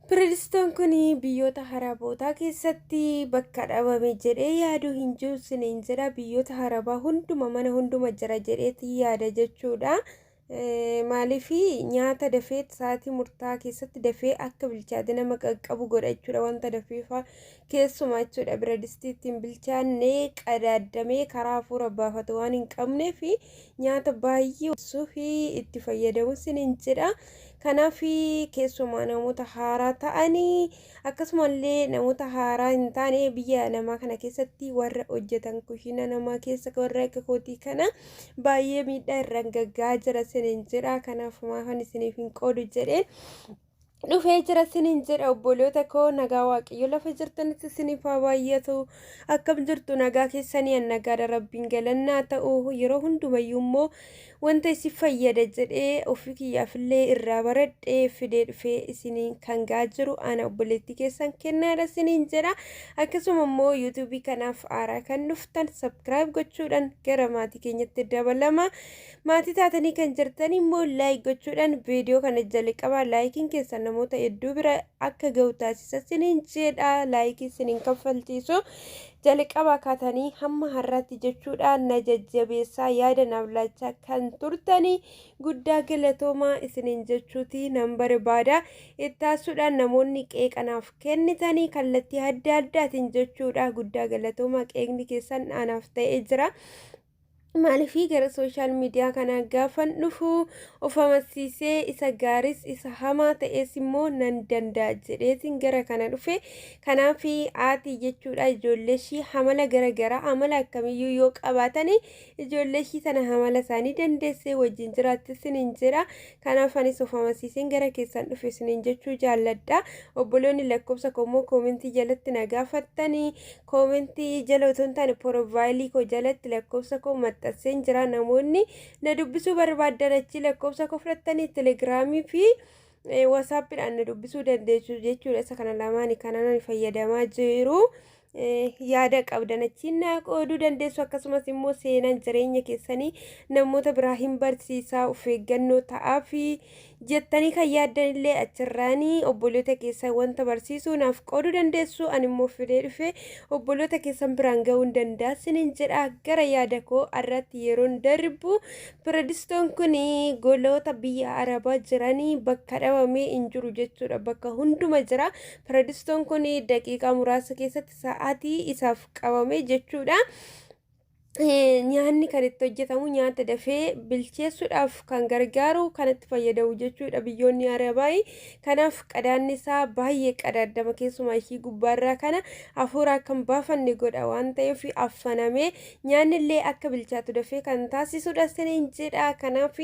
Pireesistoon kun biyyoota Arabootaa keessatti bakka dhabame jedhee yaaduu hin jiru siniin jedha. Biyyoota Arabaa hunduma mana hunduma jira jedheeti yaada jechuudha. Maaliif nyaata dafee sa'aatii murtaa'aa keessatti dafee akka bilchaate nama qaqqabu godha jechuudha. Wanta dafeefaa keessumaa jechuudha. Bireedistii ittiin bilchaanne qadaadamee karaa hafuura baafatu waan hin qabneef nyaata baay'ee fi itti fayyadamu siniin jedha. Kanaaf keessumaa namoota haaraa ta'anii akkasumallee namoota haaraa hin taane biyya namaa kana keessatti warra hojjetan kushina namaa keessa warra akka kootii kana baay'ee miidhaa irraan gaggaa jira siniin jedha. Kanaaf maafan isiniif hin qoodu jedheen dhufee jira siniin jedha. Obboloota koo nagaa waaqayyo lafa jirtanitti isiniif haa baay'atu. Akkam jirtu nagaa keessanii nagaadha rabbiin galannaa ta'u. Yeroo hundumayyuu immoo wanta isin fayyada jedhee ofii kiyyaafillee irraa baradhee fidee dhufee isinii kan gaa jiru ana obboleettii keessan kennaadha siniin jedha. Akkasuma immoo yuutuubii kanaaf haaraa kan dhuftan sabskiraayib gochuudhaan gara maatii keenyatti dabalama. Maatii taatanii kan jirtan immoo laayik gochuudhaan viidiyoo kana jalqabaa laayikiin keessan namoota hedduu bira akka ga'u taasisa siniin jedha. Laayikii siniin kaffalchiisu jalqabaa kaatanii hamma har'aatti jechuudhaan na jajjabeessaa yaada naaf laachaa kan turtanii guddaa galatoomaa isiniin jechuuti nan barbaada. Ittaasuudhaan namoonni qeeqanaaf kennitanii kallattii adda addaatiin jechuudha guddaa galatoomaa qeeqni keessan anaaf ta'ee jira. Maaliifii gara sooshaal miidiyaa kana gaafan dhufu of amansiisee isa gaaris isa hamaa ta'es immoo nan danda'a jedheetiin gara kana dhufe. Kanaaf haati jechuudha ijoollee ishii hamala garagaraa amala akkamiyyuu yoo qabaatanii ijoollee ishii sana hamala isaanii dandeessee wajjin jiraatti siniin jira. Kanaaf anis of amansiiseen gara keessan dhufe siniin jechuu jaalladha. Obboloonni lakkoofsa koommoo koomentii jalatti na gaafattanii koomentii jala otoo hin taane porofaayilii koo jalatti lakkoofsa koo maxxanseen jira. Namoonni na dubbisuu barbaadan achi lakkoofsa koo fudhattanii telegiraamii fi waasaappiidhaan na dubbisuu dandeessu jechuudha. Isa kana lamaan kanaan fayyadamaa jiru. Yaada qabdan achiin na qooduu dandeessu. Akkasumas immoo seenaan jireenya keessanii namoota biraa hin barsiisaa of eeggannoo ta'aa fi jettanii kan yaaddan illee achirraanii obboloota keessan wanta barsiisuu naaf qooduu dandeessu. Ani immoo fidee dhufe obboloota keessan biraan ga'uu danda'a siniin jedha. Gara yaada koo irratti yeroon darbu pireesistoon kun goloota biyya Arabaa jiranii bakka dhabamee hin jiru jechuudha. Bakka hunduma jira. Pireesistoon kun daqiiqaa muraasa keessatti sa'aatii isaaf qabame jechuudha. Nyaanni kan itti hojjetamu nyaata dafee bilcheessuudhaaf kan gargaaru kanatti fayyadamu jechuudha biyyoonni Arabaa. Kanaaf qadaadni isaa baay'ee qadaadama keessumaa ishii gubbaarraa kana hafuura akka hin baafanne godha waan ta'eef affanamee nyaanni illee akka bilchaatu dafee kan taasisudha siniin jedha. Kanaaf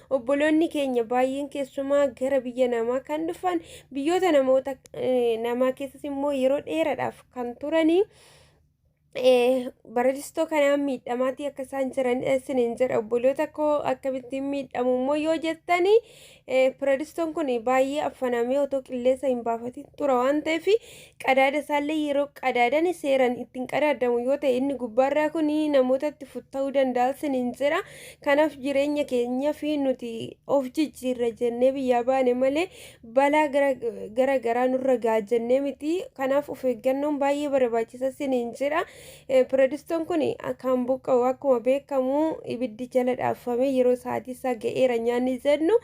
obboloonni keenya baay'een keessumaa gara biyya namaa kan dhufan biyyoota namoota namaa keessas immoo yeroo dheeraadhaaf kan turanii pireesistoo kanaan miidhamaatii akka isaan jiran siniin jedha. Obboloota koo akkamittiin miidhamu immoo yoo jettanii pireesistoon kun baay'ee affanamee otoo qilleensa hin baafatin tura waan ta'eef qadaada isaallee yeroo qadaadan seeran ittiin qadaadamu yoo ta'e inni gubbaarraa kun namoota itti futta'uu danda'a siniin jedha. Kanaaf jireenya keenya fi nuti of jijjiirra jennee biyyaa baane malee balaa garagaraa nurra ga'a jennee miti. Kanaaf of eeggannoon baay'ee barbaachisa siniin jedha. Pireesistoon kun kan buqqa'u akkuma beekamu ibiddi jala dhaabfamee yeroo sa'aatii isaa ga'eera nyaanni jennu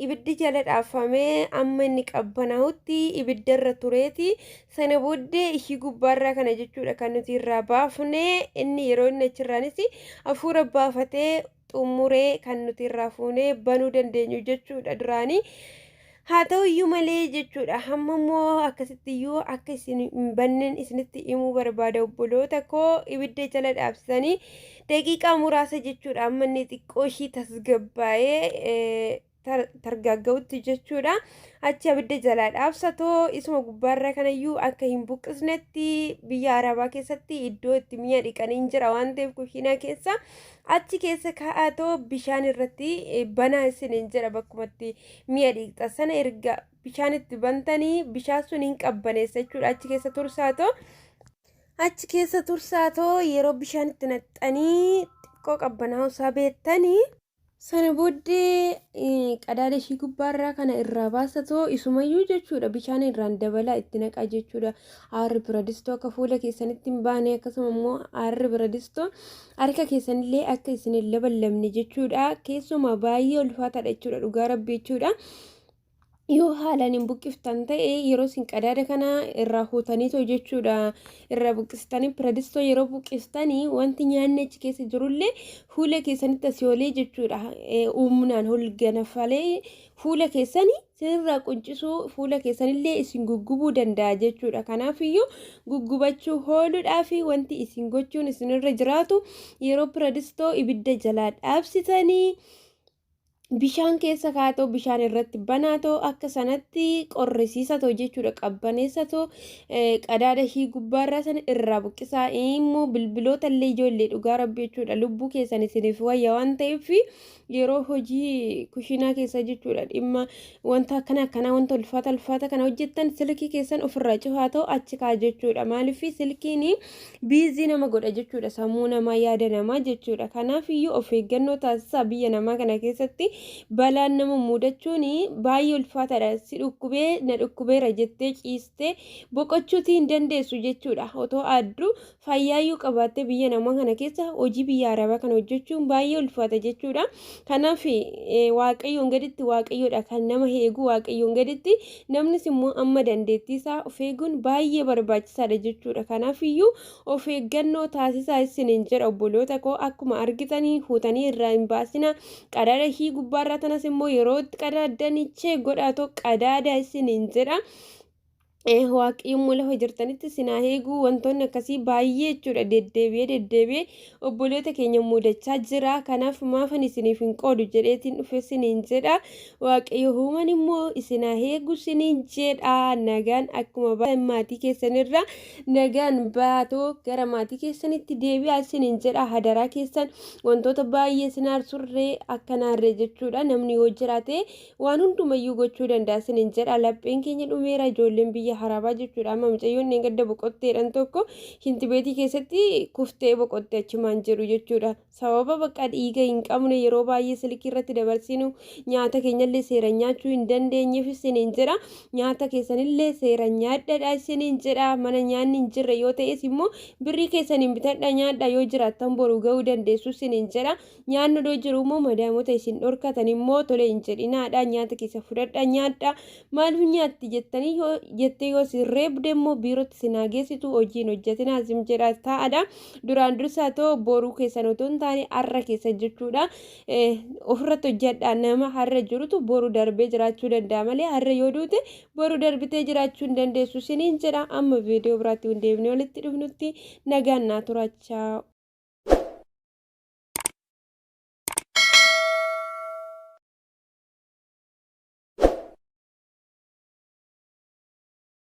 ibiddi jala dhaabfamee amma inni qabbanaa'utti ibiddarra tureeti. Sana booddee ishii gubbaarraa kana jechuudha kan nuti irraa baafne. Inni yeroo inni achirraanis hafuura baafatee xumuree kan nuti irraa fuunee banuu dandeenyu jechuudha duraanii. Haa ta'u iyyuu malee jechuudha hamma immoo akkasittiyyuu akka isin hin banneen isinitti himuu barbaada. Obboloota koo ibidda jala dhaabsisanii daqiiqaa muraasa jechuudha amma inni xiqqoo ishii tasgabbaa'ee targaagga'utti jechuudha. Achi abidda jalaa dhaabsatoo isuma gubbaarraa kanayyuu akka hin buqqisnetti biyya Arabaa keessatti iddoo itti mi'a dhiqanii jira waan ta'eef kushiinaa keessa achi keessa kaa'atoo bishaan irratti banaa isiniin jedha. Bakkumatti mi'a dhiqxa sana erga bishaan itti bantanii bishaan sun hin qabbaneessa jechuudha. Achi keessa tursaatoo yeroo bishaan itti naqxanii xiqqoo qabbanaa'u isaa beektanii Sana booddee qadaada ishii gubbaarraa kana irraa baasatoo isumayyuu jechuudha bishaan irraan dabalaa itti naqaa jechuudha. Aarri biradistoo akka fuula keessanitti hin baane akkasuma immoo aarri biradistoo harka keessanillee akka isin hin laballamne jechuudha. Keessumaa baay'ee ulfaataadha jechuudha dhugaa rabbii jechuudha. Yoo haalaan hin buqqiftan ta'e yeroo isin qadaada kana irraa fuutaniitoo jechuudha irraa buqqistanii biradistoo yeroo buqqistanii wanti nyaanni achi keessa jirullee fuula keessanitti asii olee jechuudha humnaan ol ganafalee fuula keessanii sirraa quncisuu fuula keessanillee isin guggubuu danda'a jechuudha. Kanaafiyyuu guggubachuu ooluudhaaf wanti isin gochuun isinirra jiraatu yeroo biradistoo ibidda jalaa dhaabsitanii bishaan keessa kaatoo bishaan irratti banaatoo akka sanatti qorrisiisatoo jechuudha qabbaneessatoo qadaada ishii gubbaarraa sana irraa buqqisaa immoo bilbiloota illee ijoollee dhugaa rabbii jechuudha lubbuu keessan isiniif wayya waan ta'eef yeroo hojii kushinaa keessa jechuudha dhimma wanta akkana wanta ulfaata kana hojjettan silkii keessan ofirraa cufaatoo achi kaa jechuudha maaliif silkiin biizii nama godha jechuudha sammuu namaa yaada namaa jechuudha. Kanaaf iyyuu of eeggannoo taasisaa biyya namaa kana keessatti balaan nama mudachuun baay'ee ulfaataadha. Si dhukkubee na dhukkubeera jettee ciistee boqochuutii hin dandeessu jechuudha. Otoo adduu fayyaayyuu qabaattee biyya namaa kana keessa hojii biyya arabaa kana hojjechuun baay'ee ulfaata jechuudha. Kanaaf waaqayyoon gaditti waaqayyoodha kan nama eegu waaqayyoon gaditti namnis immoo amma dandeettii isaa of eeguun baay'ee barbaachisaadha jechuudha. Kanaaf iyyuu of eeggannoo taasisaa isiniin jedha obboloota koo akkuma argitanii fuutanii irraa hin baasina qadaada ishii gubbaarraa tanas immoo yeroo qadaadanichee godhaatoo qadaada isiniin jedha. Waaqayyoon lafa jirtanitti sinaa eeguu wantoonni akkasii baay'ee jechuudha deddeebi'ee obboloota keenya mudachaa jira. Kanaaf maafan isiniif hin qoodu jedheetiin dhufe isiniin jedha. Waaqayyo uuman immoo isinaa eeguu isiniin jedha. Nagaan akkuma maatii keessanirra nagaan baatoo gara maatii keessanitti deebi'aa isiniin jedha. Hadaraa keessan wantoota baay'ee sinaa surree akkanaarree jechuudha. Namni yoo jiraate waan hundumayyuu gochuu danda'a isiniin jedha. Lapheen keenya dhumeera ijoolleen biyya harabaa jechuudha. Amma mucayyoon gadda boqotteedhaan tokko shintibeetii keessatti kuftee boqottee achumaan jiru jechuudha. Sababa bakka dhiiga hin qabne yeroo baay'ee silkii irratti dabarsinu nyaata keenyallee seeraan nyaachuu hin dandeenyeef isiniin jedha. Nyaata keessanillee seeraan nyaadhadha isiniin jedha. Mana nyaanni hin jirre yoo ta'es immoo birrii keessaniin bitadha nyaadha yoo jiraattan boru ga'uu dandeessu isiniin jedha. Nyaanni odoo jiru immoo madaamota isin dhorkatan immoo tole hin jedhinaadha. Nyaata keessa fudhadha nyaadha maal nyaatti jettanii yoo sirreebde immoo biirootti sinaa geessitu hojiin hojjetinaa isin jedha ta'adha. Duraan dursaa ta'u boruu keessan otoo hin taane har'a keessa jechuudha. Ofirratti hojjedha nama har'a jirutu boru darbee jiraachuu danda'a malee har'a yoo duute boru darbitee jiraachuu hin dandeessu isiniin jedha. Amma viidiyoo biraatti hin deebine walitti dhufnutti nagaan naa turachaa.